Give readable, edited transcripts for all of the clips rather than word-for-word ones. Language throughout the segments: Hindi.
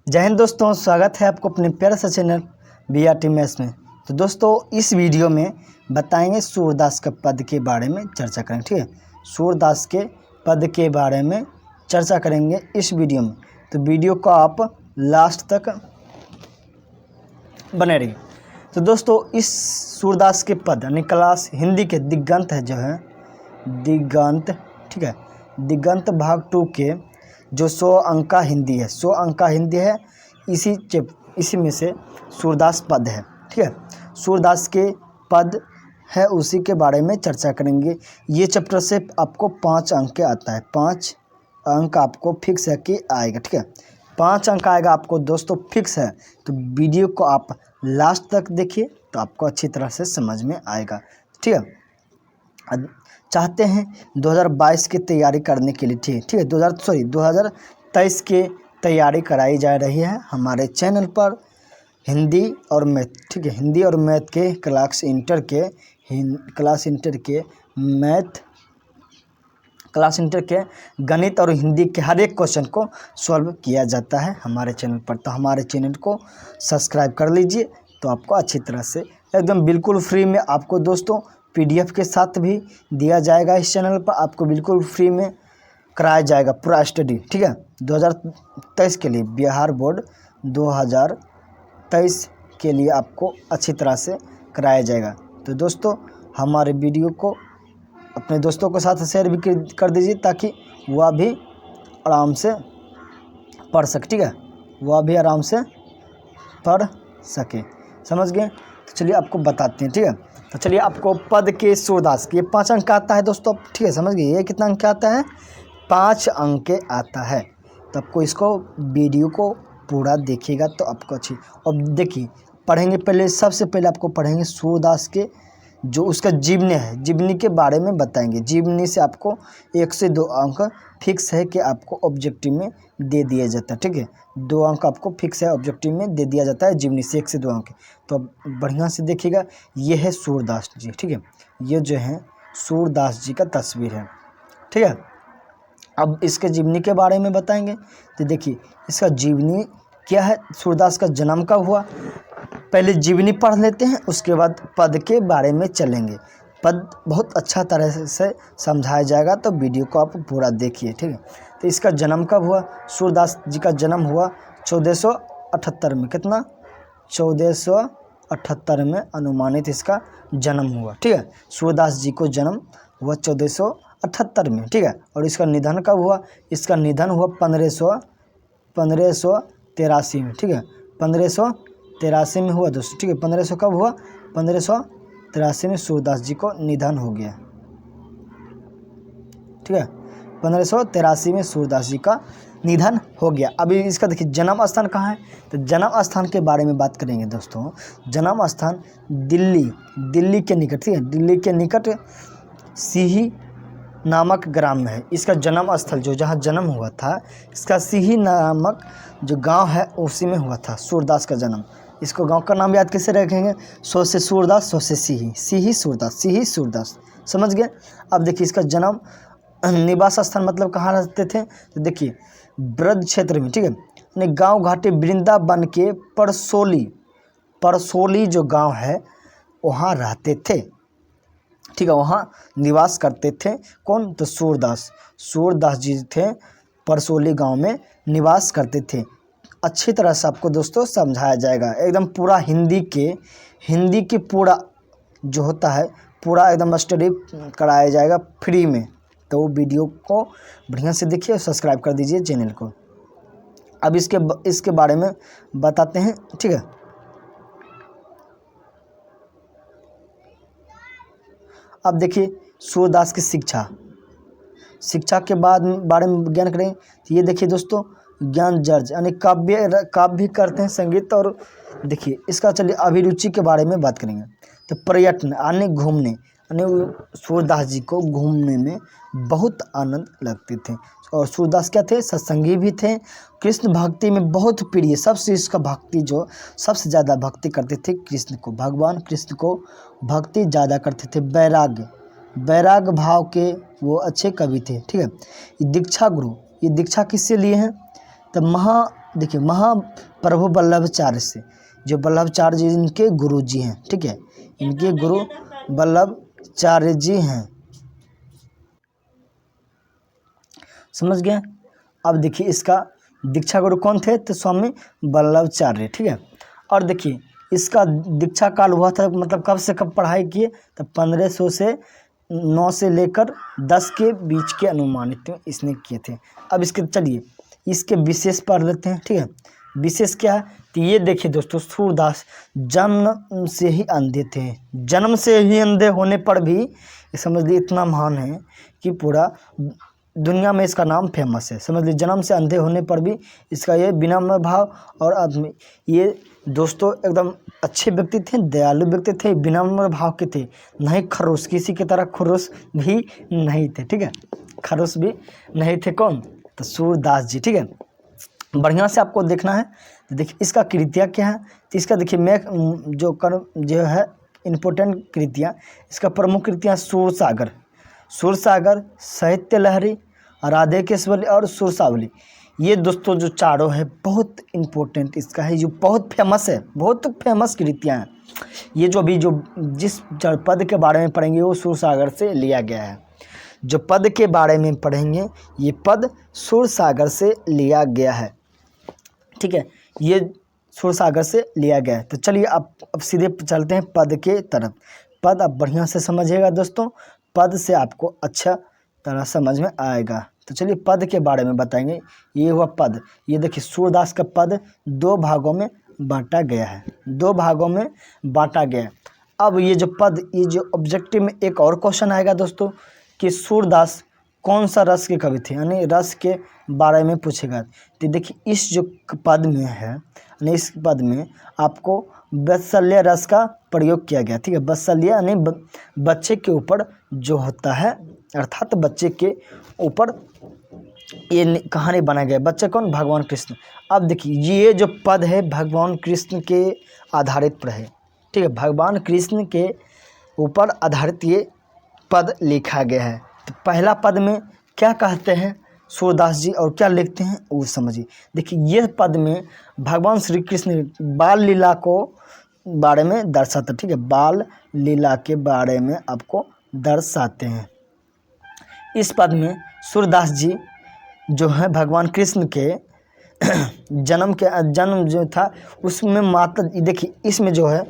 जय हिंद दोस्तों, स्वागत है आपको अपने प्यारे सा चैनल BRT मैथ्स में। तो दोस्तों इस वीडियो में बताएंगे सूरदास के पद के बारे में चर्चा करेंगे। ठीक है, सूरदास के पद के बारे में चर्चा करेंगे इस वीडियो में। तो वीडियो को आप लास्ट तक बने रहिए। तो दोस्तों इस सूरदास के पद यानी क्लास हिंदी के दिगंत है जो है दिगंत, ठीक है, दिगंत भाग 2 के जो 100 अंक का हिंदी है, 100 अंक का हिंदी है, इसी में से सूरदास पद है। ठीक है, सूरदास के पद है, उसी के बारे में चर्चा करेंगे। ये चैप्टर से आपको 5 अंक के आता है, 5 अंक आपको फिक्स है कि आएगा। ठीक है, 5 अंक आएगा आपको दोस्तों, फिक्स है। तो वीडियो को आप लास्ट तक देखिए तो आपको अच्छी तरह से समझ में आएगा। ठीक है, चाहते हैं 2022 की तैयारी करने के लिए, ठीक है, 2023 की तैयारी कराई जा रही है हमारे चैनल पर हिंदी और मैथ। ठीक है, हिंदी और मैथ के क्लास इंटर के गणित और हिंदी के हर एक क्वेश्चन को सॉल्व किया जाता है हमारे चैनल पर। तो हमारे चैनल को सब्सक्राइब कर लीजिए, तो आपको अच्छी तरह से एकदम बिल्कुल फ्री में आपको दोस्तों PDF के साथ भी दिया जाएगा। इस चैनल पर आपको बिल्कुल फ्री में कराया जाएगा पूरा स्टडी। ठीक है, 2023 के लिए, बिहार बोर्ड 2023 के लिए आपको अच्छी तरह से कराया जाएगा। तो दोस्तों हमारे वीडियो को अपने दोस्तों के साथ शेयर भी कर दीजिए, ताकि वह भी आराम से पढ़ सके। ठीक है, वह भी आराम से पढ़ सके। समझ गए? तो चलिए आपको बताते हैं। ठीक है, तो चलिए आपको पद के सूरदास के 5 अंक आता है दोस्तों। ठीक है, समझ गए? ये कितना अंक आता है? 5 अंक के आता है। तो आपको इसको वीडियो को पूरा देखिएगा तो आपको अच्छी। और देखिए पढ़ेंगे, पहले सबसे पहले आपको पढ़ेंगे सूरदास के जो उसका जीवनी है, जीवनी के बारे में बताएंगे। जीवनी से आपको 1 से 2 अंक फिक्स है कि आपको ऑब्जेक्टिव में दे दिया जाता है। ठीक है, 2 अंक आपको फिक्स है, ऑब्जेक्टिव में दे दिया जाता है जीवनी से 1 से 2 अंक। तो अब बढ़िया से देखिएगा, ये है सूरदास जी। ठीक है, ये जो है सूरदास जी का तस्वीर है। ठीक है, अब इसके जीवनी के बारे में बताएंगे। तो देखिए इसका जीवनी क्या है, सूरदास का जन्म कब हुआ, पहले जीवनी पढ़ लेते हैं, उसके बाद पद के बारे में चलेंगे। पद बहुत अच्छा तरह से समझाया जाएगा, तो वीडियो को आप पूरा देखिए। ठीक है, तो इसका जन्म कब हुआ? सूरदास जी का जन्म हुआ 1478 में। कितना? 1478 में अनुमानित इसका जन्म हुआ। ठीक है, सूरदास जी को जन्म हुआ 1478 में। ठीक है, और इसका निधन कब हुआ? इसका निधन हुआ 1583 में। ठीक है, 1583 में हुआ दोस्तों। ठीक है, 1500 कब हुआ? 1583 में सूरदास जी को निधन हो गया। ठीक है, 1583 में सूरदास जी का निधन हो गया। अभी इसका देखिए जन्म स्थान कहाँ है, तो जन्म स्थान के बारे में बात करेंगे दोस्तों। जन्म स्थान दिल्ली के निकट, ठीक है, दिल्ली के निकट सीही नामक ग्राम में है इसका जन्म स्थल। जो जहाँ जन्म हुआ था इसका सीही नामक जो गांव है उसी में हुआ था सूरदास का जन्म। इसको गांव का नाम याद कैसे रखेंगे? 100 से सूरदास, 100 से सीही सूरदास। समझ गए? अब देखिए इसका जन्म निवास स्थान मतलब कहाँ रहते थे, तो देखिए ब्रज क्षेत्र में। ठीक है, यानी गाँव घाटी वृंदावन के परसोली जो गाँव है वहाँ रहते थे। ठीक है, वहाँ निवास करते थे। कौन? तो सूरदास जी थे, परसोली गांव में निवास करते थे। अच्छी तरह से आपको दोस्तों समझाया जाएगा, एकदम पूरा हिंदी के पूरा जो होता है पूरा एकदम स्टडी कराया जाएगा फ्री में। तो वीडियो को बढ़िया से देखिए और सब्सक्राइब कर दीजिए चैनल को। अब इसके बारे में बताते हैं। ठीक है, अब देखिए सूरदास की शिक्षा के बारे में ज्ञान करें। तो ये देखिए दोस्तों ज्ञान जर्ज यानी काव्य भी करते हैं, संगीत। और देखिए इसका चलिए अभिरुचि के बारे में बात करेंगे। तो पर्यटन यानी घूमने, यानी सूरदास जी को घूमने में बहुत आनंद लगते थे। और सूरदास क्या थे? सत्संगी भी थे। कृष्ण भक्ति में बहुत प्रिय, सबसे इसका भक्ति जो सबसे ज़्यादा भक्ति करते थे कृष्ण को, भगवान कृष्ण को भक्ति ज़्यादा करते थे। वैराग्य भाव के वो अच्छे कवि थे। ठीक है, ये दीक्षा किससे लिए हैं? तो देखिए महाप्रभु वल्लभाचार्य से, जो वल्लभाचार्य जी इनके गुरु जी हैं, ठीक है, इनके गुरु वल्लभाचार्य जी हैं, समझ गए। अब देखिए इसका दीक्षा गुरु कौन थे, तो स्वामी वल्लभाचार्य, ठीक है। और देखिए इसका दीक्षा काल हुआ था, मतलब कब से कब पढ़ाई किए, तो 1500 से 9 से लेकर 10 के बीच के अनुमानित इसने किए थे। अब इसके चलिए इसके विशेष पढ़ लेते हैं, ठीक है। विशेष क्या है, तो ये देखिए दोस्तों, सूरदास जन्म से ही अंधे थे, जन्म से ही अंधे होने पर भी ये समझ लीजिए इतना महान है कि पूरा दुनिया में इसका नाम फेमस है, समझ लीजिए। जन्म से अंधे होने पर भी इसका ये विनम्र भाव और आदमी, ये दोस्तों एकदम अच्छे व्यक्ति थे, दयालु व्यक्ति थे, विनम्र भाव के थे, नहीं खड़ूस, किसी की तरह खड़ूस भी नहीं थे, ठीक है, खड़ूस भी नहीं थे। कौन, तो सूरदास जी, ठीक है। बढ़िया से आपको देखना है। तो देखिए इसका कृतियाँ क्या है, तो इसका देखिए मैं जो है इम्पोर्टेंट कृतियाँ, इसका प्रमुख कृतियाँ सूरसागर, साहित्य लहरी, राधे केसवली और सुरसावली। ये दोस्तों जो चारों है बहुत इम्पोर्टेंट इसका है, जो बहुत फेमस है, बहुत फेमस कृतियाँ हैं। ये जो अभी जो जिस पद के बारे में पढ़ेंगे वो सूरसागर से लिया गया है, जो पद के बारे में पढ़ेंगे ये पद सूरसागर से लिया गया है, ठीक है, ये सूरसागर से लिया गया है। तो चलिए अब सीधे चलते हैं पद के तरफ। पद आप बढ़िया से समझिएगा दोस्तों, पद से आपको अच्छा तरह समझ में आएगा। तो चलिए पद के बारे में बताएंगे। ये हुआ पद, ये देखिए सूरदास का पद 2 भागों में बांटा गया है, 2 भागों में बांटा गया है। अब ये जो पद, ये जो ऑब्जेक्टिव में एक और क्वेश्चन आएगा दोस्तों कि सूरदास कौन सा रस के कवि थे, यानी रस के बारे में पूछेगा। तो देखिए इस जो पद में है, यानी इस पद में आपको वात्सल्य रस का प्रयोग किया गया, ठीक है। वात्सल्य यानी बच्चे के ऊपर जो होता है, अर्थात बच्चे के ऊपर ये कहानी बनाया गया। बच्चे कौन, भगवान कृष्ण। अब देखिए ये जो पद है भगवान कृष्ण के आधारित पर है, ठीक है, भगवान कृष्ण के ऊपर आधारित ये पद लिखा गया है। तो पहला पद में क्या कहते हैं सूरदास जी और क्या लिखते हैं वो समझिए। देखिए यह पद में भगवान श्री कृष्ण बाल लीला को बारे में दर्शाता, ठीक है, बाल लीला के बारे में आपको दर्शाते हैं। इस पद में सूरदास जी जो है भगवान कृष्ण के जन्म जो था उसमें माता, देखिए इसमें जो है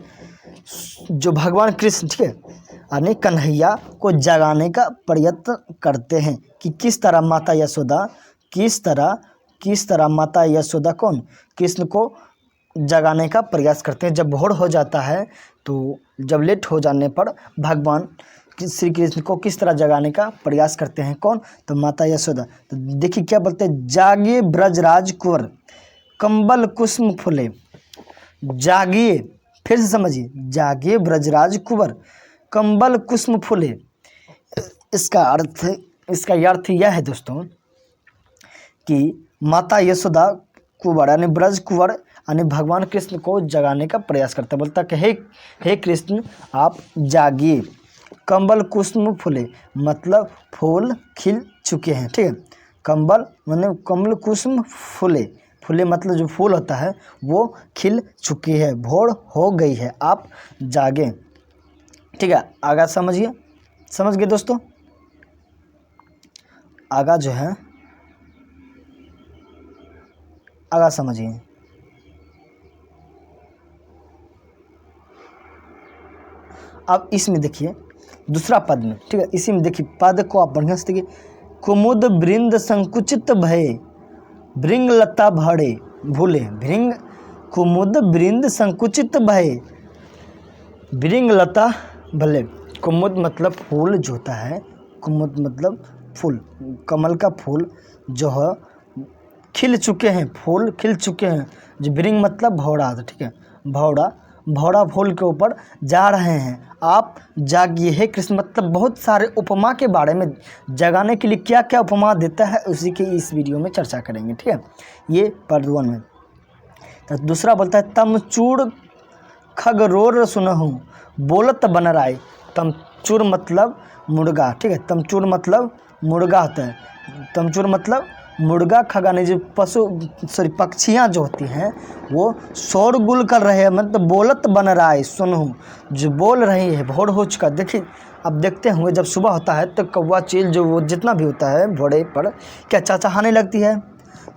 जो भगवान कृष्ण, ठीक है, यानी कन्हैया को जगाने का प्रयत्न करते हैं कि किस तरह माता यशोदा कौन, कृष्ण को जगाने का प्रयास करते हैं। जब भोर हो जाता है तो जब लेट हो जाने पर भगवान श्री कृष्ण को किस तरह जगाने का प्रयास करते हैं, कौन, तो माता यशोदा। तो देखिए क्या बोलते हैं, जागिए ब्रजराज कुंवर कंबल कुसुम फूले, जागिए, फिर से समझिए, जागिए ब्रजराज कुंवर कंबल कुसुम फूले। इसका अर्थ यह है दोस्तों कि माता यशोदा कुंवर यानी ब्रज कुंवर यानी भगवान कृष्ण को जगाने का प्रयास करता है, बोलता है कि हे कृष्ण आप जागिए, कंबल कुसुम फूले मतलब फूल खिल चुके हैं, ठीक है, कंबल माने कमल कुसुम फूले मतलब जो फूल होता है वो खिल चुकी है, भोर हो गई है, आप जागें, ठीक है। आगा समझिए, समझ गए दोस्तों। आगा जो है आगा समझिए। अब इसमें देखिए दूसरा पद में, ठीक है, इसी में देखिए पद को आप बढ़िया से देखिए, कुमुद वृंद संकुचित भये भृंग लता भरे भूले, भृंग कुमुद वृंद संकुचित भये भृंग लता भले। कुमुद मतलब फूल जो होता है, कुमुद मतलब फूल, कमल का फूल जो है खिल चुके हैं, फूल खिल चुके हैं। जो भृंग मतलब भौरा, ठीक है, भौरा फूल के ऊपर जा रहे हैं, आप जागिए हे कृष्ण। मतलब बहुत सारे उपमा के बारे में, जगाने के लिए क्या क्या उपमा देता है उसी की इस वीडियो में चर्चा करेंगे, ठीक है, ये पद 1 में। तो दूसरा बोलता है तमचूर खगरोर सुनहु बोलत बन राय। तमचूर मतलब मुर्गा, ठीक है, तमचूर मतलब मुर्गा होता है, तमचूर मतलब मुर्गा खगाने जो पक्षियाँ जो होती हैं वो शोरगुल कर रहे हैं, मतलब बोलत बन रहा है, सुनूँ जो बोल रही है, भोर हो चुका। देखिए अब देखते हुए जब सुबह होता है तो कौवा चील जो वो जितना भी होता है घोड़े पर क्या चहचहाने लगती है,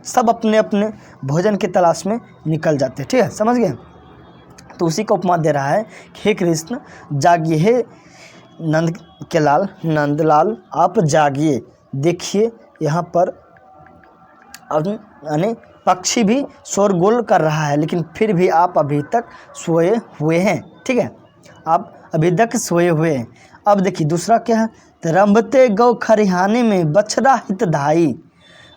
सब अपने अपने भोजन की तलाश में निकल जाते हैं। ठीक है, समझ गए। तो उसी को उपमा दे रहा है कि हे कृष्ण जागिए, हे नंद के लाल, नंदलाल आप जागिए, देखिए यहाँ पर अब यानी पक्षी भी शोरगुल कर रहा है, लेकिन फिर भी आप अभी तक सोए हुए हैं। ठीक है, आप अभी तक सोए हुए हैं। अब देखिए दूसरा क्या है, तो रंभते गौ खरिहाने में बछड़ा हित धाई,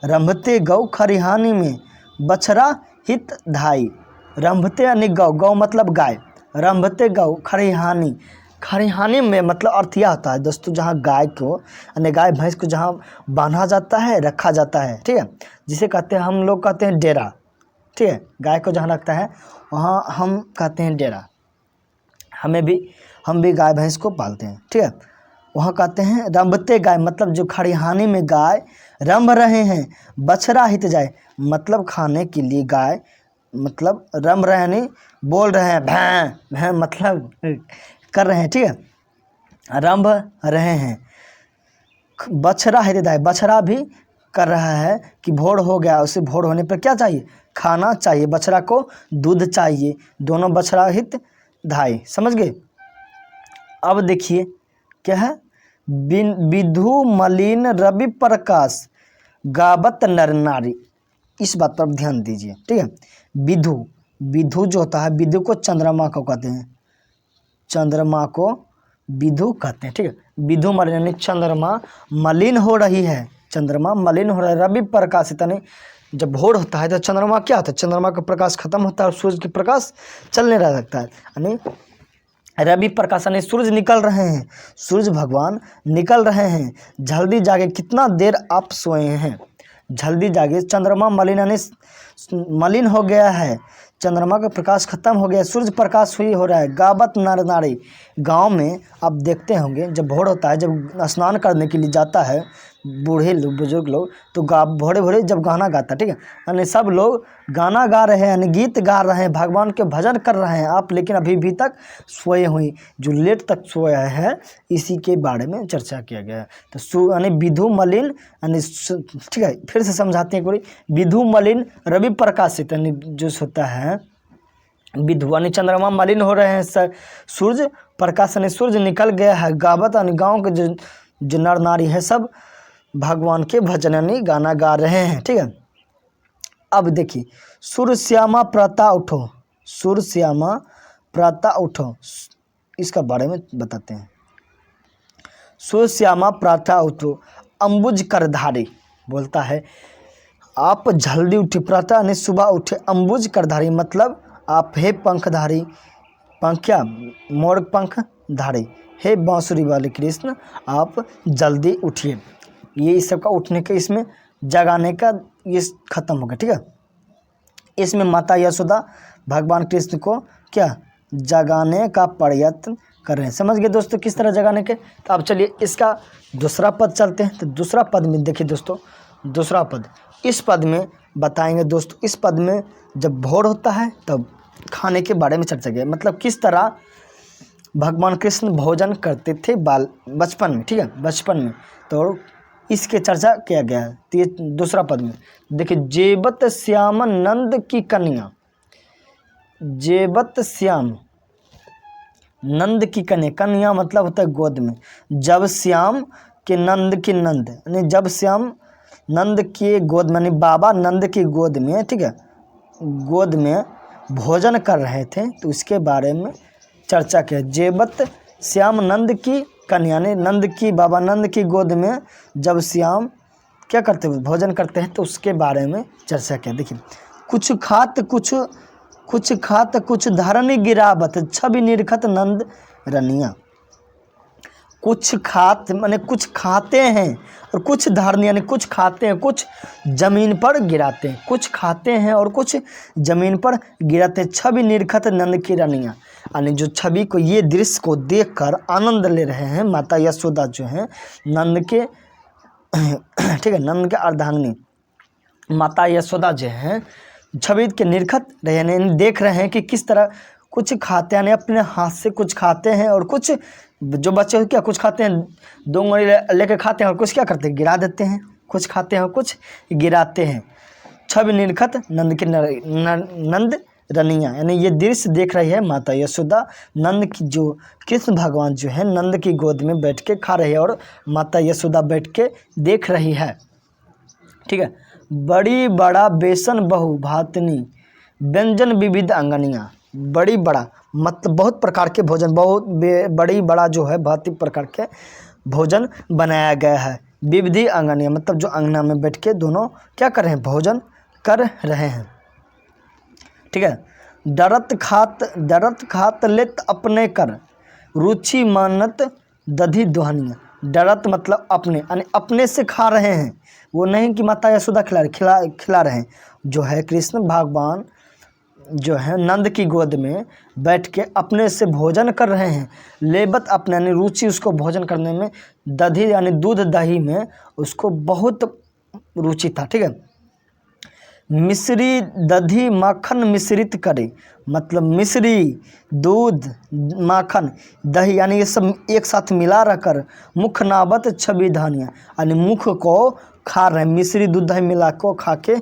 रंभते गौ खरिहाने में बछड़ा हित धाई। रंभते यानी गौ, गौ मतलब गाय, रंभते गौ खरिहानी, खरिहानी में मतलब अर्थ यह होता है दोस्तों जहाँ गाय को यानी गाय भैंस को जहाँ बांधा जाता है, रखा जाता है। ठीक है, जिसे कहते हैं हम लोग कहते हैं डेरा। ठीक है, गाय को जहाँ रखता है वहाँ हम कहते हैं डेरा। हम भी गाय भैंस को पालते हैं। ठीक है, वहाँ कहते हैं रंभते गाय, मतलब जो खरिहानी में गाय रंभ रहे हैं, बछड़ा हित जाए मतलब खाने के लिए गाय मतलब रंभ रहे नहीं, बोल रहे हैं, भैं भैं मतलब कर रहे हैं। ठीक है, रंभ रहे हैं, बछड़ा हित जाए, बछड़ा भी कर रहा है कि भोर हो गया, उसे भोर होने पर क्या चाहिए, खाना चाहिए, बछड़ा को दूध चाहिए, दोनों बछड़ा हित धाई। समझ गए। अब देखिए क्या है, विधु मलिन रवि प्रकाश गावत नर नारी, इस बात पर ध्यान दीजिए। ठीक है, विधु, विधु जो होता है, विधु को चंद्रमा को कहते हैं, चंद्रमा को विधु कहते हैं। ठीक है, विधु मलिन यानी चंद्रमा मलिन हो रही है, चंद्रमा मलिन हो रहा है। रवि प्रकाशित यानी जब भोर होता है तो चंद्रमा क्या होता है, चंद्रमा का प्रकाश खत्म होता है और सूर्य के प्रकाश चलने रह सकता है। यानी रवि प्रकाश यानी सूरज निकल रहे हैं, सूरज भगवान निकल रहे हैं, जल्दी जागे, कितना देर आप सोए हैं, जल्दी जागे। चंद्रमा मलिन यानी मलिन हो गया है, चंद्रमा का प्रकाश खत्म हो गया, सूर्य प्रकाश हुई हो रहा है। गावत नर नारी, गांव में आप देखते होंगे जब भोर होता है, जब स्नान करने के लिए जाता है बूढ़े लोग, बुजुर्ग लोग, तो भोरे भोरे जब गाना गाता है। ठीक है, यानी सब लोग गाना गा रहे हैं, यानी गीत गा रहे हैं, भगवान के भजन कर रहे हैं आप, लेकिन अभी भी तक सोए हुए, जो लेट तक सोया है इसी के बारे में चर्चा किया गया है। तो यानी विधु मलिन यानी ठीक है, फिर से समझाते हैं, विधु मलिन रवि प्रकाशित यानी जो होता है विधु यानी चंद्रमा मलिन हो रहे हैं, सूर्य प्रकाश यानी सूर्य निकल गया है, गावत यानी गाँव के जो नर नारी है सब भगवान के भजन यानी गाना गा रहे हैं। ठीक है, अब देखिए सूर्य श्यामा प्रातः उठो, सूर्य श्यामा प्रातः उठो, इसका बारे में बताते हैं। सूर्य श्यामा प्रातः उठो अंबुज करधारी, बोलता है आप जल्दी उठे, प्रातः यानी सुबह उठे, अंबुज करधारी मतलब आप हे पंखधारी, पंख क्या, मोर पंख धारी, हे बांसुरी वाले कृष्ण आप जल्दी उठिए। ये इस सब का उठने के, इसमें जगाने का ये खत्म हो गया। ठीक है, इसमें माता यशोदा भगवान कृष्ण को क्या जगाने का प्रयत्न कर रहे हैं। समझ गए दोस्तों किस तरह जगाने के। तो अब चलिए इसका दूसरा पद चलते हैं। तो दूसरा पद में देखिए दोस्तों, दूसरा पद, इस पद में बताएंगे दोस्तों, इस पद में जब भोर होता है तब खाने के बारे में चर्चा किया, मतलब किस तरह भगवान कृष्ण भोजन करते थे बचपन में। ठीक है, बचपन में, तो इसके चर्चा किया गया है। तो ये दूसरा पद में देखिए, जेबत श्याम नंद की कन्या, जेबत श्याम नंद की कन्या, कन्या मतलब होता है गोद में, जब श्याम के नंद की, नंद यानी जब श्याम नंद के गोद में, यानी बाबा नंद की गोद में, ठीक है, गोद में भोजन कर रहे थे, तो उसके बारे में चर्चा किया। जेबत श्याम नंद की कन्या ने, नंद की, बाबा नंद की गोद में जब श्याम क्या करते हुए भोजन करते हैं, तो उसके बारे में चर्चा किया। देखिए, कुछ खात कुछ धरनी गिरावत, छवि निरखत नंद रनिया। कुछ खात माने कुछ खाते हैं, और कुछ धरनी यानी कुछ खाते हैं, कुछ जमीन पर गिराते हैं, कुछ खाते हैं और कुछ जमीन पर गिराते हैं। छवि निरखत नंद की रनिया, यानी जो छवि को, ये दृश्य को देखकर आनंद ले रहे हैं माता यशोदा जो हैं नंद के ठीक है, नंद के अर्धांगिनी, माता यशोदा जो हैं छवि के निरखत रहे, यानी देख रहे हैं कि किस तरह कुछ खाते हैं, यानी अपने हाथ से कुछ खाते हैं और कुछ जो बच्चे क्या कुछ खाते हैं, 2 उंगली लेके खाते हैं और कुछ क्या करते हैं, गिरा देते हैं, कुछ खाते हैं और कुछ गिराते हैं। छवि निरखत नंद के नंद रनिया, यानी ये दृश्य देख रही है माता यशोदा, नंद की जो कृष्ण भगवान जो है नंद की गोद में बैठ के खा रही है और माता यशोदा बैठ के देख रही है। ठीक है। बड़ी बड़ा बेसन बहु भातनी व्यंजन विविध अंगनिया, बड़ी बड़ा मतलब बहुत प्रकार के भोजन, बहुत बड़ी बड़ा जो है बहुत ही प्रकार के भोजन बनाया गया है। विविधि अंगनिया मतलब जो अंगना में बैठ के दोनों क्या कर रहे हैं, भोजन कर रहे हैं। ठीक है। डरत खात लेत अपने कर रुचि मानत दधी दोहनिया, डरत मतलब अपने, यानी अपने से खा रहे हैं, वो नहीं कि माता यशोदा खिला रहे हैं। जो है कृष्ण भगवान जो है नंद की गोद में बैठ के अपने से भोजन कर रहे हैं। लेबत अपने यानी रुचि उसको भोजन करने में, दधी यानी दूध दही में उसको बहुत रुचि था। ठीक है। मिश्री दधी माखन मिश्रित करे, मतलब मिश्री दूध माखन दही यानी ये सब एक साथ मिला रखकर मुख नाबत छवि धानिया, यानी मुख को खा रहे हैं, मिश्री दूध दही मिला को खा के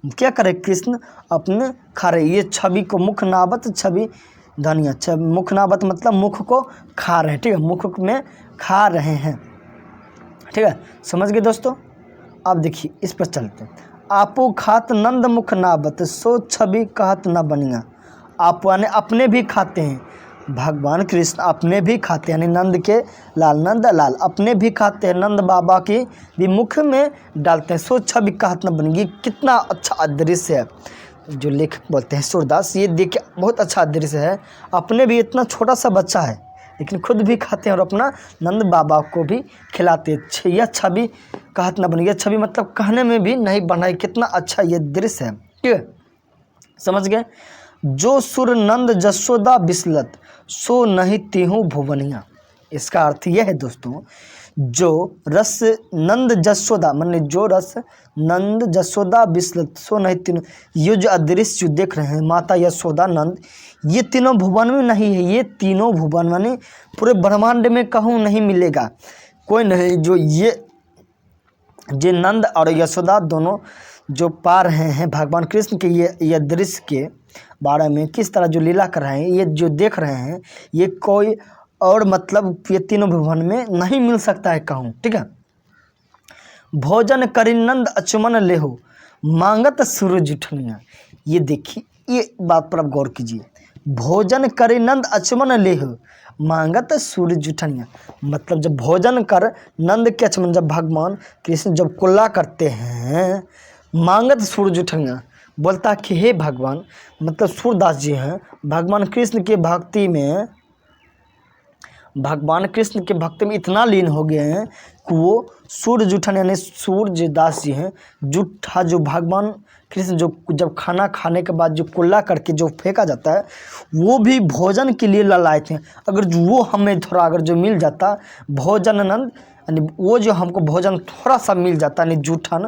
क्या करे कृष्ण अपने खा रहे। ये छवि को मुख नाबत छवि धानिया, मुख नाबत मतलब मुख को खा रहे हैं। ठीक है। मुख में खा रहे हैं। ठीक है, समझ गए दोस्तों। अब देखिए इस पर चलते हैं। आपो खात नंद मुख नाबत सो छवि कहत न बनिया, आप यानी अपने भी खाते हैं, भगवान कृष्ण अपने भी खाते हैं, यानी नंद के लाल नंद लाल अपने भी खाते हैं, नंद बाबा की भी मुख में डालते हैं। सो छवि कहत न बनिया, कितना अच्छा दृश्य है जो लेखक बोलते हैं सूरदास, ये देखिए बहुत अच्छा दृश्य है। अपने भी इतना छोटा सा बच्चा है लेकिन खुद भी खाते हैं और अपना नंद बाबा को भी खिलाते हैं। यह छवि कहत न बनी, यह छवि मतलब कहने में भी नहीं बना है, कितना अच्छा ये दृश्य है। ठीक है, समझ गए। जो सुर नंद जसोदा बिसलत सो नहीं तीहूँ भुवनिया, इसका अर्थ यह है दोस्तों, जो रस नंद जसोदा माने जो रस नंद जसोदा बिसलत सो नहीं तीनों, ये जो अदृश्य देख रहे हैं माता यशोदा नंद, ये तीनों भुवन में नहीं है, ये तीनों भुवन माने पूरे ब्रह्मांड में कहूँ नहीं मिलेगा, कोई नहीं जो ये नंद और यशोदा दोनों जो पा रहे हैं भगवान कृष्ण के ये दृश्य के बारे में किस तरह जो लीला कर रहे हैं, ये जो देख रहे हैं, ये कोई और मतलब ये तीनों भुवन में नहीं मिल सकता है कहूँ। ठीक है। भोजन करी नंद अचमन लेहो मांगत सूरज उठनिया, ये देखिए ये बात पर आप गौर कीजिए। भोजन करी नंद अचमन लेहो मांगत सूरज उठनिया, मतलब जब भोजन कर नंद के अचमन, जब भगवान कृष्ण जब कुल्ला करते हैं, मांगत सूरज उठनिया बोलता कि हे भगवान, मतलब सूरदास जी हैं भगवान कृष्ण के भक्ति में, भगवान कृष्ण के भक्ति में इतना लीन हो गए हैं कि वो सूरज उठन यानी सूरजदास जी हैं, जूठा जो भगवान कृष्ण जो जब खाना खाने के बाद जो कुल्ला करके जो फेंका जाता है वो भी भोजन के लिए ललायत हैं। अगर वो हमें थोड़ा अगर जो मिल जाता भोजनानंद, यानी वो जो हमको भोजन थोड़ा सा मिल जाता यानी जूठन,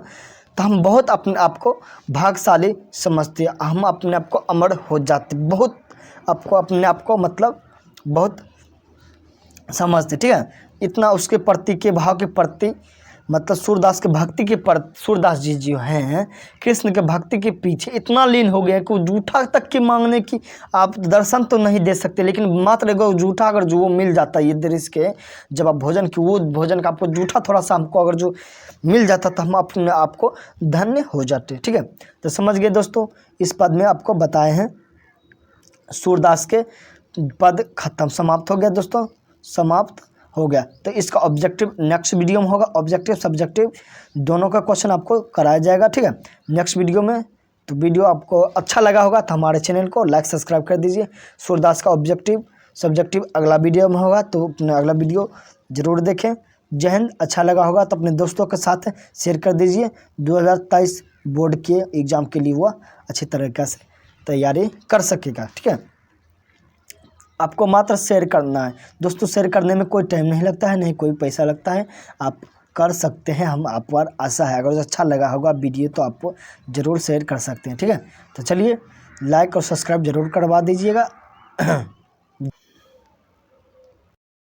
तो हम बहुत अपने आप को भाग्यशाली समझते, हम अपने आप को अमर हो जाते, बहुत आपको अपने आप को मतलब बहुत समझते। ठीक है, इतना उसके प्रति के भाव के प्रति मतलब सूरदास के भक्ति के प्रति सूरदास जी जो हैं कृष्ण के भक्ति के पीछे इतना लीन हो गया कि वो जूठा तक के मांगने की आप दर्शन तो नहीं दे सकते, लेकिन मात्र एगो जूठा अगर जो वो मिल जाता है ये दृश्य के, जब आप भोजन की वो भोजन का आपको जूठा थोड़ा सा हमको अगर जो मिल जाता तो हम अपने आप को धन्य हो जाते। ठीक है, तो समझ गए दोस्तों, इस पद में आपको बताए हैं सूरदास के पद खत्म, समाप्त हो गया दोस्तों, समाप्त हो गया। तो इसका ऑब्जेक्टिव नेक्स्ट वीडियो में होगा, ऑब्जेक्टिव सब्जेक्टिव दोनों का क्वेश्चन आपको कराया जाएगा। ठीक है, नेक्स्ट वीडियो में। तो वीडियो आपको अच्छा लगा होगा तो हमारे चैनल को लाइक सब्सक्राइब कर दीजिए। सूरदास का ऑब्जेक्टिव सब्जेक्टिव अगला वीडियो में होगा, तो अपना अगला वीडियो ज़रूर देखें। जय हिंद। अच्छा लगा होगा तो अपने दोस्तों के साथ शेयर कर दीजिए। 2023 बोर्ड के एग्ज़ाम के लिए वह अच्छी तरीक़े से तैयारी कर सकेगा। ठीक है, आपको मात्र शेयर करना है दोस्तों, शेयर करने में कोई टाइम नहीं लगता है, नहीं कोई पैसा लगता है, आप कर सकते हैं हम, आप पर आशा है। अगर अच्छा लगा होगा वीडियो तो आपको ज़रूर शेयर कर सकते हैं, ठीक है। तो चलिए लाइक और सब्सक्राइब ज़रूर करवा दीजिएगा।